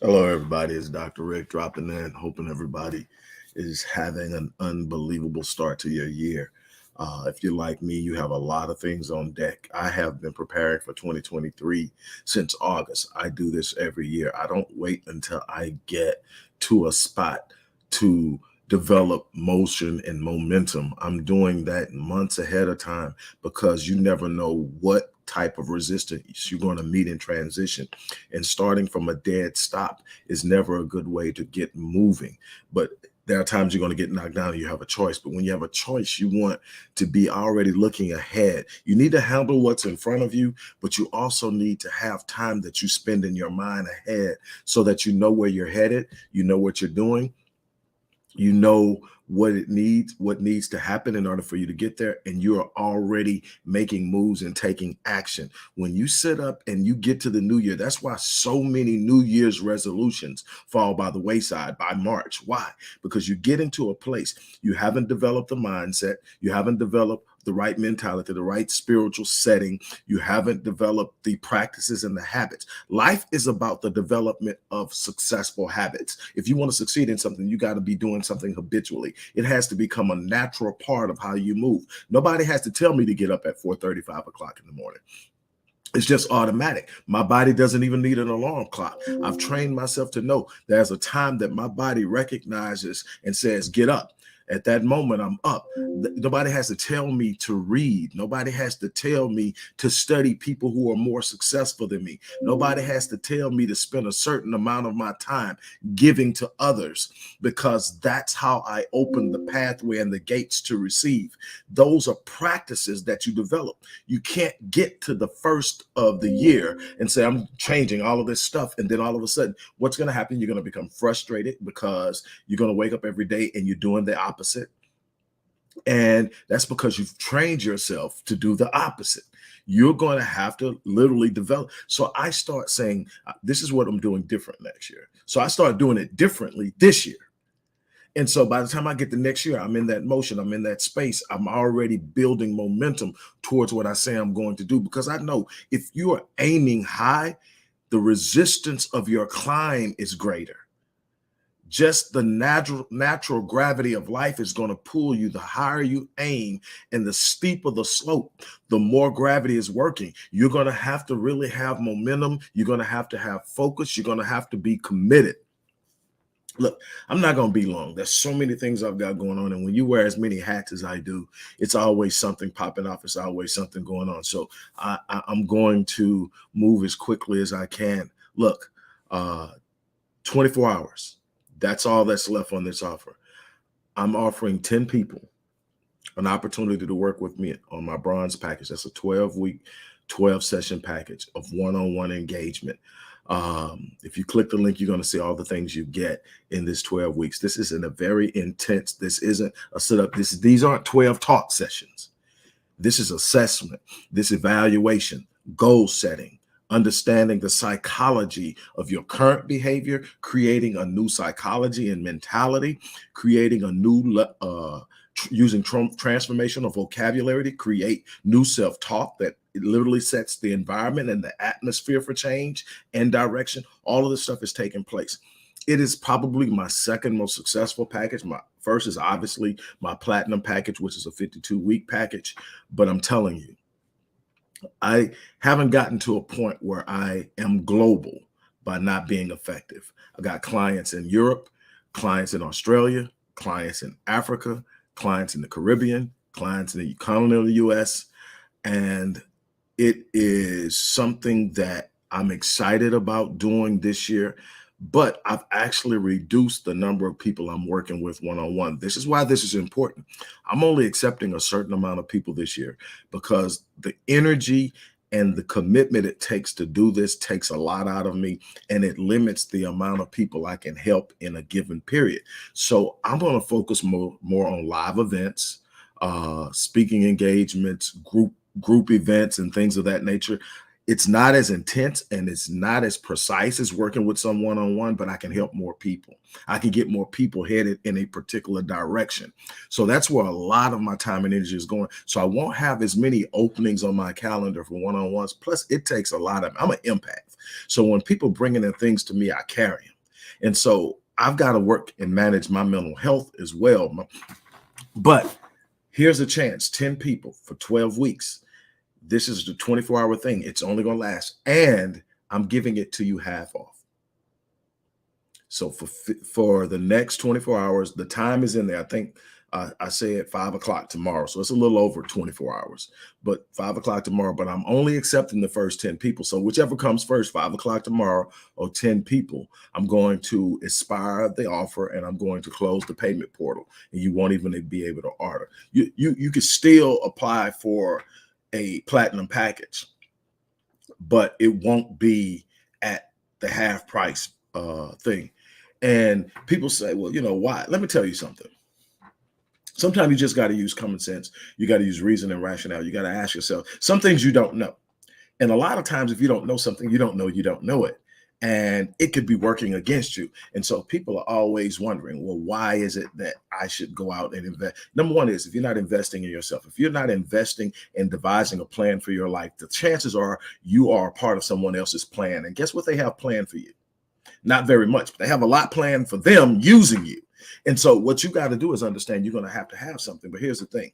Hello, everybody. It's Dr. Rick dropping in, hoping everybody is having an unbelievable start to your year. If you're like me, you have a lot of things on deck. I have been preparing for 2023 since August. I do this every year. I don't wait until I get to a spot to develop motion and momentum. I'm doing that months ahead of time because you never know what type of resistance you're going to meet in transition. And starting from a dead stop is never a good way to get moving. But there are times you're going to get knocked down and you have a choice. But when you have a choice, you want to be already looking ahead. You need to handle what's in front of you, but you also need to have time that you spend in your mind ahead so that you know where you're headed, you know what you're doing, you know what needs to happen in order for you to get there, and you are already making moves and taking action. When you sit up and you get to the new year, that's why so many new year's resolutions fall by the wayside by March. Why? Because you get into a place, you haven't developed the mindset, you haven't developed the right mentality, the right spiritual setting, you haven't developed the practices and the habits. Life is about the development of successful habits. If you want to succeed in something, you got to be doing something habitually. It has to become a natural part of how you move. Nobody has to tell me to get up at 4:30, 5 o'clock in the morning. It's just automatic. My body doesn't even need an alarm clock. I've trained myself to know there's a time that my body recognizes and says, get up. At that moment, I'm up. Nobody has to tell me to read. Nobody has to tell me to study people who are more successful than me. Nobody has to tell me to spend a certain amount of my time giving to others, because that's how I open the pathway and the gates to receive. Those are practices that you develop. You can't get to the first of the year and say, I'm changing all of this stuff. And then all of a sudden, what's going to happen? You're going to become frustrated because you're going to wake up every day and you're doing the opposite. And that's because you've trained yourself to do the opposite. You're going to have to literally develop. So I start saying, this is what I'm doing different next year. So I start doing it differently this year. And so by the time I get to next year, I'm in that motion, I'm in that space. I'm already building momentum towards what I say I'm going to do, because I know if you are aiming high, the resistance of your climb is greater. Just the natural gravity of life is going to pull you. The higher you aim and the steeper the slope, the more gravity is working. You're going to have to really have momentum. You're going to have focus. You're going to have to be committed. Look, I'm not going to be long. There's so many things I've got going on. And when you wear as many hats as I do, it's always something popping off. It's always something going on. So I'm going to move as quickly as I can. Look, 24 hours. That's all that's left on this offer. I'm offering 10 people an opportunity to work with me on my bronze package. That's a 12-week, 12-session package of one-on-one engagement. If you click the link, you're going to see all the things you get in this 12 weeks. This isn't a very intense, this isn't a setup. These aren't 12 talk sessions. This is assessment, this evaluation, goal setting, understanding the psychology of your current behavior, creating a new psychology and mentality, creating a new using transformational vocabulary to create new self-talk that it literally sets the environment and the atmosphere for change and direction. All of this stuff is taking place. It is probably my second most successful package. My first is obviously my platinum package, which is a 52-week package. But I'm telling you, I haven't gotten to a point where I am global by not being effective. I got clients in Europe, clients in Australia, clients in Africa, clients in the Caribbean, clients in the continental US, and it is something that I'm excited about doing this year. But I've actually reduced the number of people I'm working with one-on-one. This is why this is important. I'm only accepting a certain amount of people this year because the energy and the commitment it takes to do this takes a lot out of me, and it limits the amount of people I can help in a given period. So I'm going to focus more on live events, speaking engagements, group events, and things of that nature. It's not as intense and it's not as precise as working with someone one-on-one, but I can help more people. I can get more people headed in a particular direction. So that's where a lot of my time and energy is going. So I won't have as many openings on my calendar for one-on-ones. Plus, it takes a lot of, I'm an empath. So when people bringing in things to me, I carry them. And so I've got to work and manage my mental health as well. But here's a chance, 10 people for 12 weeks. This is the 24-hour thing. It's only going to last. And I'm giving it to you half off. So for the next 24 hours, the time is in there. I think I say at 5 o'clock tomorrow. So it's a little over 24 hours, but 5 o'clock tomorrow. But I'm only accepting the first 10 people. So whichever comes first, 5 o'clock tomorrow or 10 people, I'm going to expire the offer and I'm going to close the payment portal. And you won't even be able to order. You can still apply for a platinum package, but it won't be at the half price thing. And people say, well, you know, why? Let me tell you something. Sometimes you just got to use common sense. You got to use reason and rationale. You got to ask yourself some things you don't know. And a lot of times, if you don't know something, you don't know it. And it could be working against you. And so people are always wondering, well, why is it that I should go out and invest? Number one is if you're not investing in yourself, if you're not investing in devising a plan for your life, the chances are you are a part of someone else's plan. And guess what they have planned for you? Not very much, but they have a lot planned for them using you. And so what you got to do is understand you're going to have something. But here's the thing.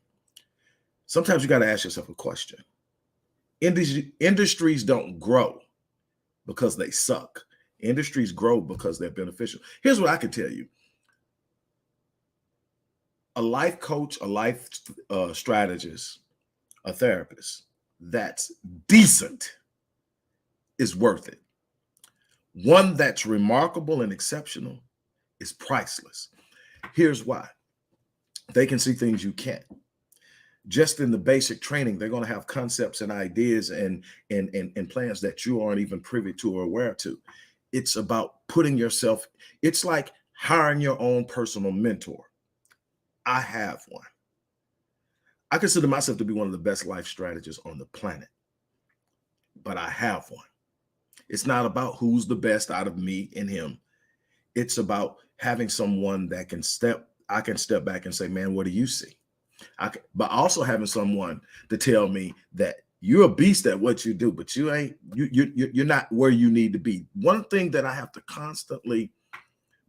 Sometimes you got to ask yourself a question. Industries don't grow because they suck. Industries grow because they're beneficial. Here's what I can tell you. A life coach, a life strategist, a therapist that's decent is worth it. One that's remarkable and exceptional is priceless. Here's why. They can see things you can't. Just in the basic training, they're going to have concepts and ideas and plans that you aren't even privy to or aware to. It's about putting yourself, it's like hiring your own personal mentor. I have one. I consider myself to be one of the best life strategists on the planet, but I have one. It's not about who's the best out of me and him. It's about having someone that I can step back and say, man, what do you see? But also having someone to tell me that you're a beast at what you do, but you're not where you need to be. One thing that I have to constantly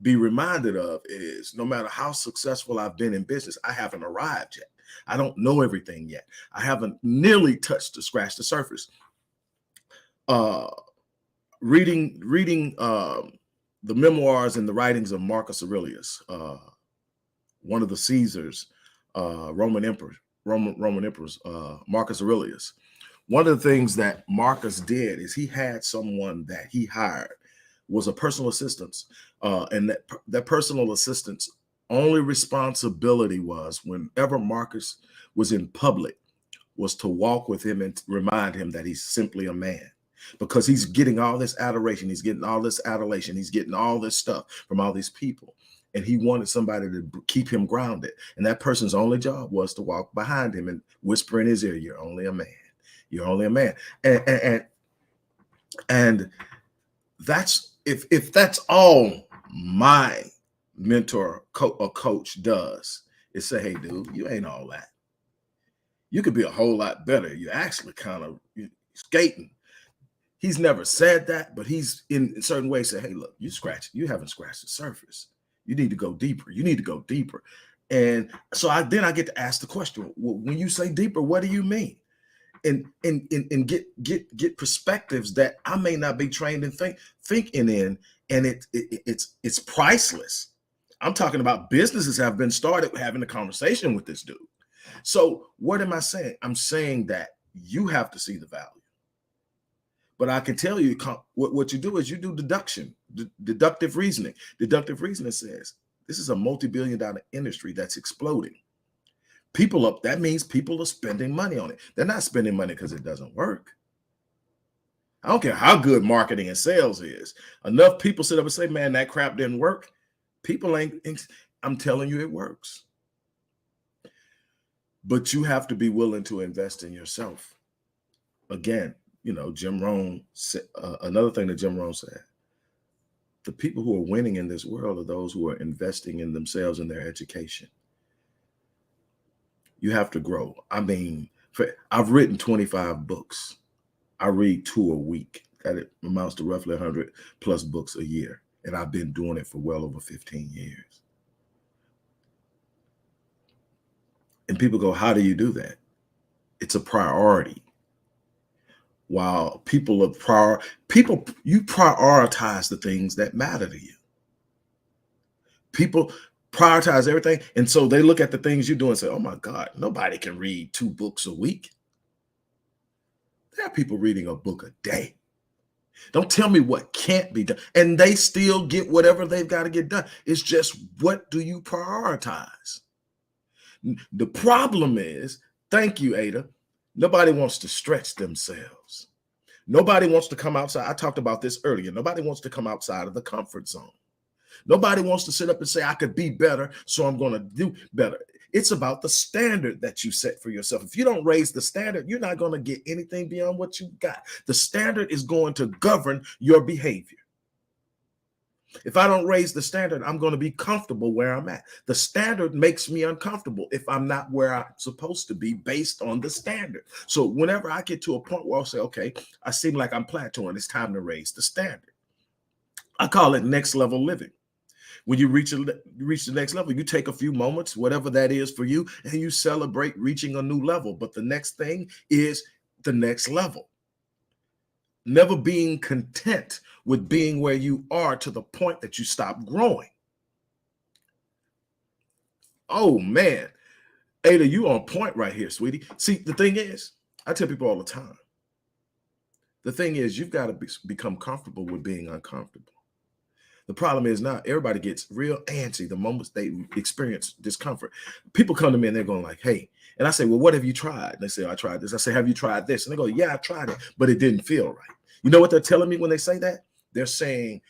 be reminded of is no matter how successful I've been in business, I haven't arrived yet. I don't know everything yet. I haven't nearly scratched the surface. Reading the memoirs and the writings of Marcus Aurelius, one of the Caesars, Roman emperors, Marcus Aurelius. One of the things that Marcus did is he had someone that he hired was a personal assistant, and that personal assistant's only responsibility was whenever Marcus was in public was to walk with him and remind him that he's simply a man. Because he's getting all this adoration, he's getting all this adulation, he's getting all this stuff from all these people. And he wanted somebody to keep him grounded. And that person's only job was to walk behind him and whisper in his ear, you're only a man. You're only a man. And that's, if that's all my mentor or coach does, is say, hey, dude, you ain't all that. You could be a whole lot better. You're actually kind of skating. He's never said that, but he's in certain ways said, hey, look, you haven't scratched the surface. You need to go deeper. You need to go deeper. And so I get to ask the question, well, when you say deeper, what do you mean? And get perspectives that I may not be trained in thinking in, and it's priceless. I'm talking about businesses have been started having a conversation with this dude. So what am I saying? I'm saying that you have to see the value. But I can tell you what you do is you do deductive reasoning. Deductive reasoning says this is a multi-billion-dollar industry that's exploding. That means people are spending money on it. They're not spending money because it doesn't work. I don't care how good marketing and sales is. Enough people sit up and say, man, that crap didn't work. I'm telling you, it works. But you have to be willing to invest in yourself. Again, Jim Rohn said, another thing that Jim Rohn said, the people who are winning in this world are those who are investing in themselves and their education. You have to grow. I mean, I've written 25 books. I read 2 a week. That it amounts to roughly 100 plus books a year. And I've been doing it for well over 15 years. And people go, how do you do that? It's a priority. While people you prioritize the things that matter to you. People prioritize everything. And so they look at the things you do and say, oh my God, nobody can read 2 books a week. There are people reading a book a day. Don't tell me what can't be done. And they still get whatever they've got to get done. It's just, what do you prioritize? The problem is, thank you, Ada, nobody wants to stretch themselves. Nobody wants to come outside. I talked about this earlier. Nobody wants to come outside of the comfort zone. Nobody wants to sit up and say, I could be better, so I'm going to do better. It's about the standard that you set for yourself. If you don't raise the standard, you're not going to get anything beyond what you got. The standard is going to govern your behavior. If I don't raise the standard, I'm going to be comfortable where I'm at. The standard makes me uncomfortable if I'm not where I'm supposed to be based on the standard. So whenever I get to a point where I'll say, okay, I seem like I'm plateauing, it's time to raise the standard. I call it next level living. When you reach the next level, you take a few moments, whatever that is for you, and you celebrate reaching a new level. But the next thing is the next level. Never being content with being where you are to the point that you stop growing. Oh, man. Ada, you on point right here, sweetie. See, the thing is, I tell people all the time, the thing is, you've got to become comfortable with being uncomfortable. The problem is now everybody gets real antsy the moment they experience discomfort. People come to me and they're going like, hey, and I say, well, what have you tried? And they say, I tried this. I say, have you tried this? And they go, yeah, I tried it, but it didn't feel right. You know what they're telling me when they say that? They're saying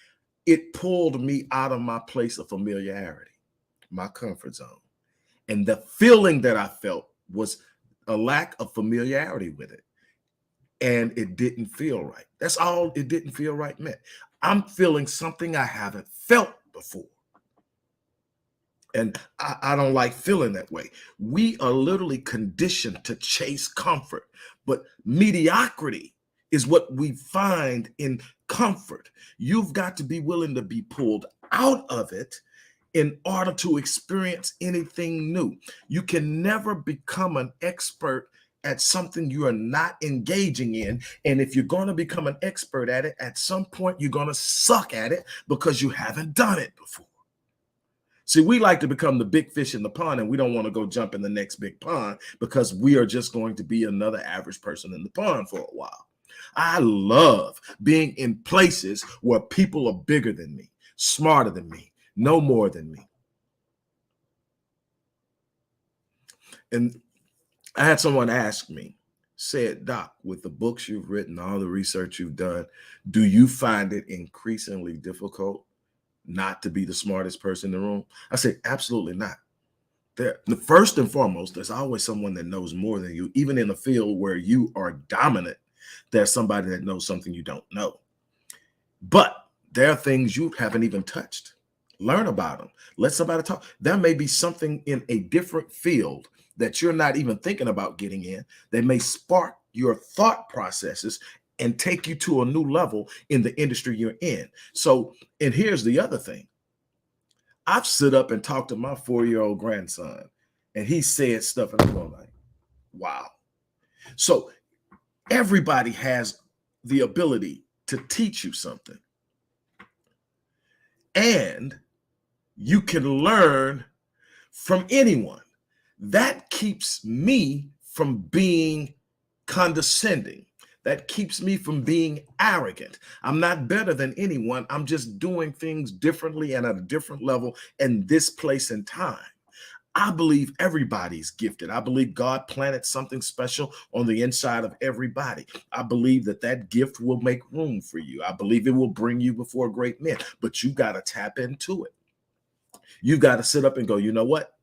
it pulled me out of my place of familiarity, my comfort zone. And the feeling that I felt was a lack of familiarity with it. And it didn't feel right. That's all it didn't feel right meant. I'm feeling something I haven't felt before. And I don't like feeling that way. We are literally conditioned to chase comfort, but mediocrity is what we find in comfort. You've got to be willing to be pulled out of it in order to experience anything new. You can never become an expert at something you are not engaging in. And if you're going to become an expert at it, at some point, you're going to suck at it because you haven't done it before. See, we like to become the big fish in the pond, and we don't want to go jump in the next big pond because we are just going to be another average person in the pond for a while. I love being in places where people are bigger than me, smarter than me, know more than me. And I had someone ask me, said, Doc, with the books you've written, all the research you've done, do you find it increasingly difficult not to be the smartest person in the room? I said, absolutely not. First and foremost, there's always someone that knows more than you. Even in a field where you are dominant, there's somebody that knows something you don't know. But there are things you haven't even touched. Learn about them. Let somebody talk. There may be something in a different field that you're not even thinking about getting in that may spark your thought processes and take you to a new level in the industry you're in. So, and here's the other thing. I've stood up and talked to my 4-year-old grandson, and he said stuff, and I'm going like, wow. So everybody has the ability to teach you something. And you can learn from anyone. That keeps me from being condescending. That keeps me from being arrogant. I'm not better than anyone. I'm just doing things differently and at a different level in this place and time. I believe everybody's gifted. I believe God planted something special on the inside of everybody. I believe that that gift will make room for you. I believe it will bring you before great men, but you got to tap into it. You got to sit up and go, you know what?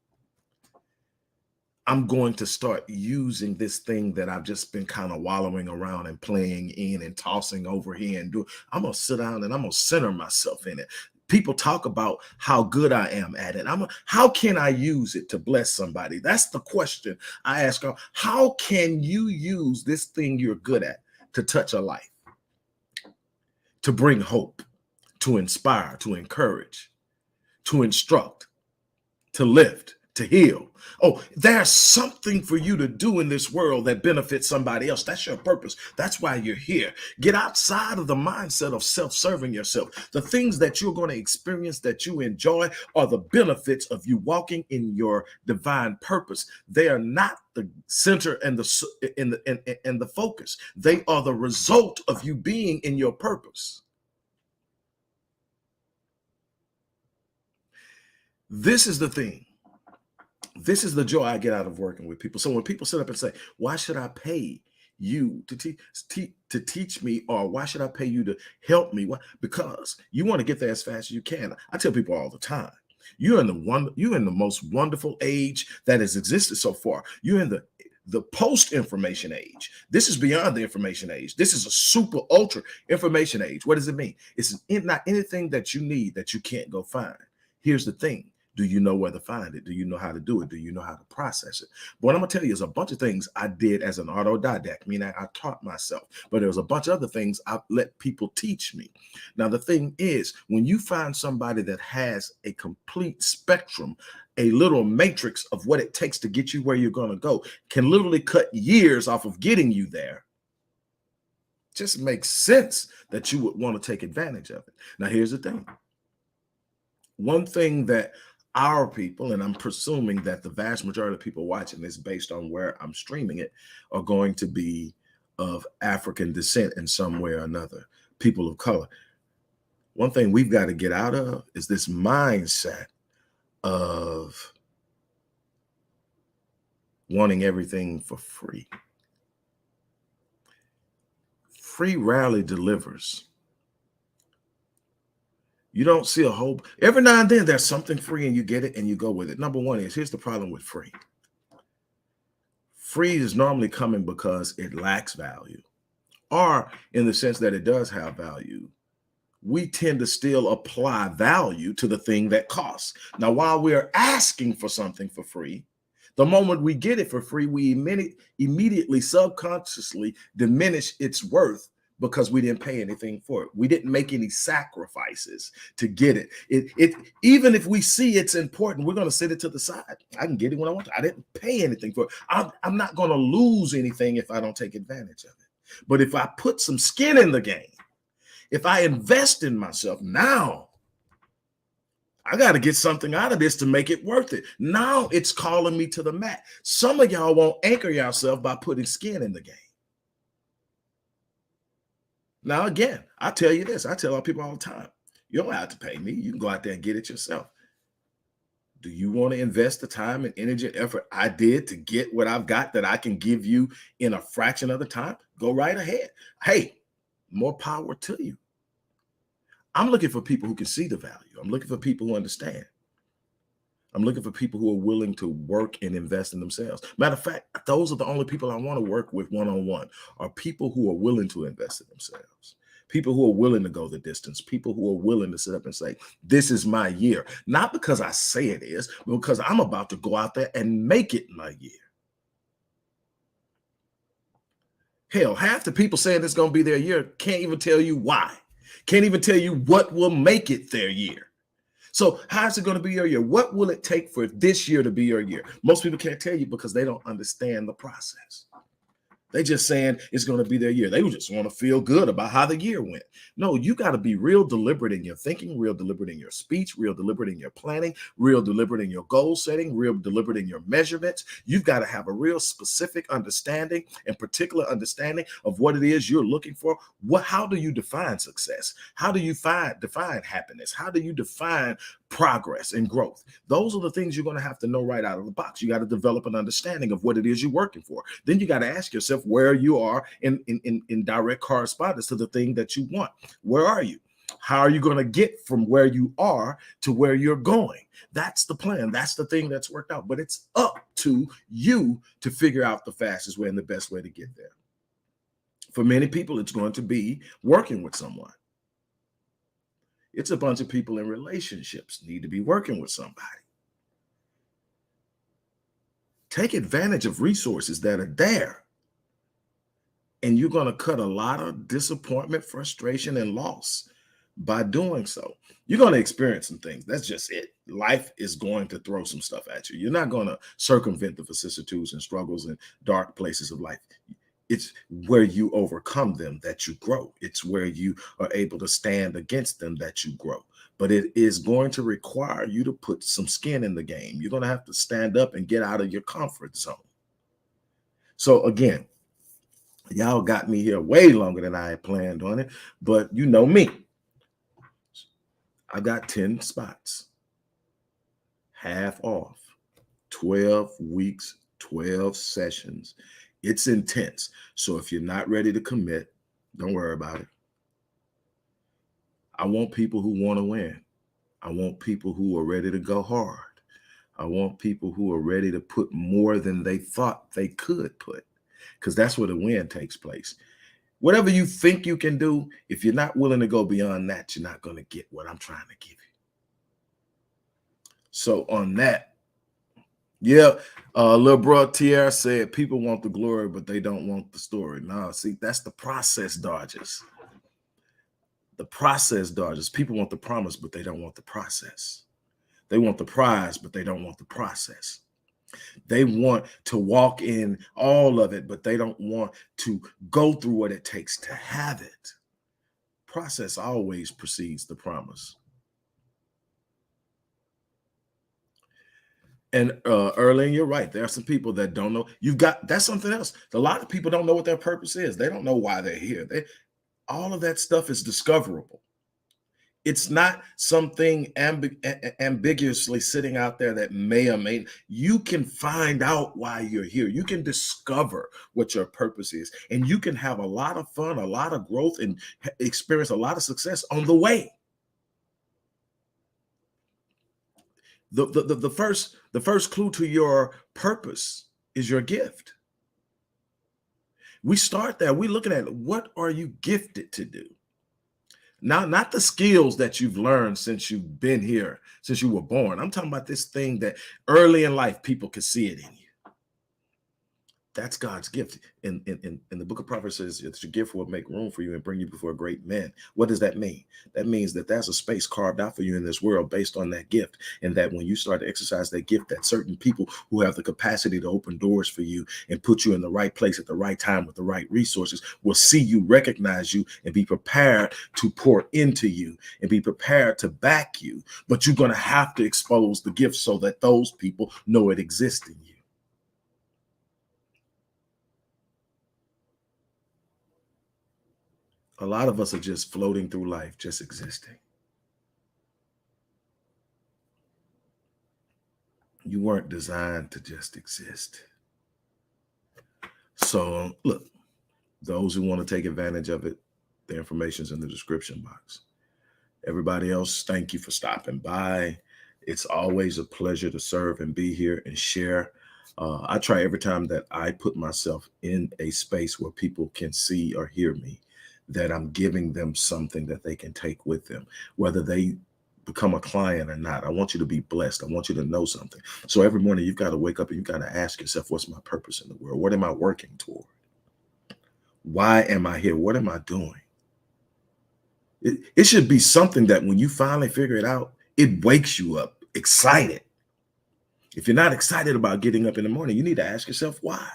I'm going to start using this thing that I've just been kind of wallowing around and playing in and tossing over here and do. I'm going to sit down and I'm going to center myself in it. People talk about how good I am at it. How can I use it to bless somebody? That's the question I ask them. How can you use this thing you're good at to touch a life? to bring hope, to inspire, to encourage, to instruct, to lift, to heal. Oh, there's something for you to do in this world that benefits somebody else. That's your purpose. That's why you're here. Get outside of the mindset of self-serving yourself. The things that you're going to experience that you enjoy are the benefits of you walking in your divine purpose. They are not the center and the focus. They are the result of you being in your purpose. This is the thing. This is the joy I get out of working with people. So when people sit up and say, why should I pay you to teach me, or why should I pay you to help me? Why? Because you want to get there as fast as you can. I tell people all the time, you're in the most wonderful age that has existed so far. You're in the post-information age. This is beyond the information age. This is a super ultra information age. What does it mean? It's not anything that you need that you can't go find. Here's the thing. Do you know where to find it? Do you know how to do it? Do you know how to process it? But what I'm going to tell you is a bunch of things I did as an autodidact, meaning I taught myself. But there was a bunch of other things I let people teach me. Now, the thing is, when you find somebody that has a complete spectrum, a little matrix of what it takes to get you where you're going to go, can literally cut years off of getting you there, it just makes sense that you would want to take advantage of it. Now, here's the thing. One thing that our people, and I'm presuming that the vast majority of people watching this based on where I'm streaming it, are going to be of African descent in some way or another, people of color. One thing we've got to get out of is this mindset of wanting everything for free. Free rarely delivers. You don't see a whole, every now and then there's something free and you get it and you go with it. Number one is, here's the problem with free. Free is normally coming because it lacks value, or in the sense that it does have value. We tend to still apply value to the thing that costs. Now, while we're asking for something for free, the moment we get it for free, we immediately subconsciously diminish its worth because we didn't pay anything for it. We didn't make any sacrifices to get it. Even if we see it's important, we're going to set it to the side. I can get it when I want to. I didn't pay anything for it. I'm not going to lose anything if I don't take advantage of it. But if I put some skin in the game, if I invest in myself, now I got to get something out of this to make it worth it. Now it's calling me to the mat. Some of y'all won't anchor yourself by putting skin in the game. Now, again, I tell you this, I tell our people all the time, you don't have to pay me. You can go out there and get it yourself. Do you want to invest the time and energy and effort I did to get what I've got that I can give you in a fraction of the time? Go right ahead. Hey, more power to you. I'm looking for people who can see the value. I'm looking for people who understand. I'm looking for people who are willing to work and invest in themselves. Matter of fact, those are the only people I want to work with one-on-one, are people who are willing to invest in themselves, people who are willing to go the distance, people who are willing to sit up and say, this is my year. Not because I say it is, but because I'm about to go out there and make it my year. Hell, half the people saying it's going to be their year can't even tell you why. Can't even tell you what will make it their year. So how's it going to be your year? What will it take for this year to be your year? Most people can't tell you because they don't understand the process. They just saying it's going to be their year. They just want to feel good about how the year went. No, you got to be real deliberate in your thinking, real deliberate in your speech, real deliberate in your planning, real deliberate in your goal setting, real deliberate in your measurements. You've got to have a real specific understanding and particular understanding of what it is you're looking for. How do you define success? How do you define happiness? How do you define progress and growth? Those are the things you're going to have to know right out of the box. You got to develop an understanding of what it is you're working for. Then you got to ask yourself where you are in direct correspondence to the thing that you want. Where are you? How are you going to get from where you are to where you're going? That's the plan. That's the thing that's worked out. But it's up to you to figure out the fastest way and the best way to get there. For many people, it's going to be working with someone. It's a bunch of people in relationships need to be working with somebody. Take advantage of resources that are there. And you're going to cut a lot of disappointment, frustration, and loss by doing so. You're going to experience some things. That's just it. Life is going to throw some stuff at you. You're not going to circumvent the vicissitudes and struggles and dark places of life. It's where you overcome them that you grow. It's where you are able to stand against them that you grow. But it is going to require you to put some skin in the game. You're going to have to stand up and get out of your comfort zone. So again, y'all got me here way longer than I had planned on it, but you know me. I got 10 spots, half off, 12 weeks, 12 sessions. It's intense. So if you're not ready to commit, don't worry about it. I want people who want to win. I want people who are ready to go hard. I want people who are ready to put more than they thought they could put, because that's where the win takes place. Whatever you think you can do, if you're not willing to go beyond that, you're not going to get what I'm trying to give you. So on that, yeah, little bro TR said people want the glory, but they don't want the story. No, see, that's the process dodges. The process dodges. People want the promise, but they don't want the process. They want the prize, but they don't want the process. They want to walk in all of it, but they don't want to go through what it takes to have it. Process always precedes the promise. And Erling, you're right. There are some people that don't know. That's something else. A lot of people don't know what their purpose is. They don't know why they're here. All of that stuff is discoverable. It's not something ambiguously sitting out there that may or may. You can find out why you're here. You can discover what your purpose is, and you can have a lot of fun, a lot of growth, and experience a lot of success on the way. The first clue to your purpose is your gift. We start there. We're looking at what are you gifted to do? Now, not the skills that you've learned since you've been here, since you were born. I'm talking about this thing that early in life, people could see it in you. That's God's gift. In the book of Proverbs says that your gift will make room for you and bring you before great men. What does that mean? That means that there's a space carved out for you in this world based on that gift. And that when you start to exercise that gift, that certain people who have the capacity to open doors for you and put you in the right place at the right time with the right resources will see you, recognize you, and be prepared to pour into you and be prepared to back you. But you're going to have to expose the gift so that those people know it exists in you. A lot of us are just floating through life, just existing. You weren't designed to just exist. So look, those who want to take advantage of it, the information's in the description box. Everybody else, thank you for stopping by. It's always a pleasure to serve and be here and share. I try every time that I put myself in a space where people can see or hear me, that I'm giving them something that they can take with them, whether they become a client or not. I want you to be blessed. I want you to know something. So every morning you've got to wake up and you've got to ask yourself, what's my purpose in the world? What am I working toward? Why am I here? What am I doing? It should be something that when you finally figure it out, it wakes you up excited. If you're not excited about getting up in the morning, you need to ask yourself why.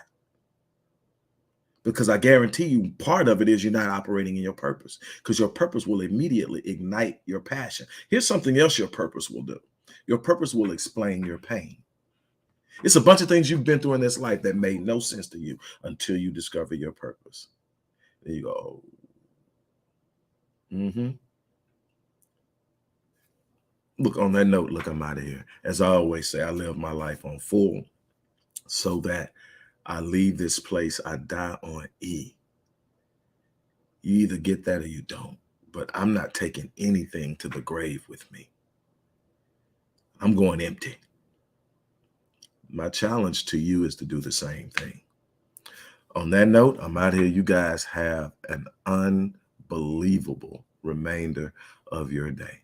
Because I guarantee you, part of it is you're not operating in your purpose, because your purpose will immediately ignite your passion. Here's something else your purpose will do. Your purpose will explain your pain. It's a bunch of things you've been through in this life that made no sense to you until you discover your purpose. There you go. Look, on that note, look, I'm out of here. As I always say, I live my life on full so that I leave this place, I die on E. You either get that or you don't. But I'm not taking anything to the grave with me. I'm going empty. My challenge to you is to do the same thing. On that note, I'm out here. You guys have an unbelievable remainder of your day.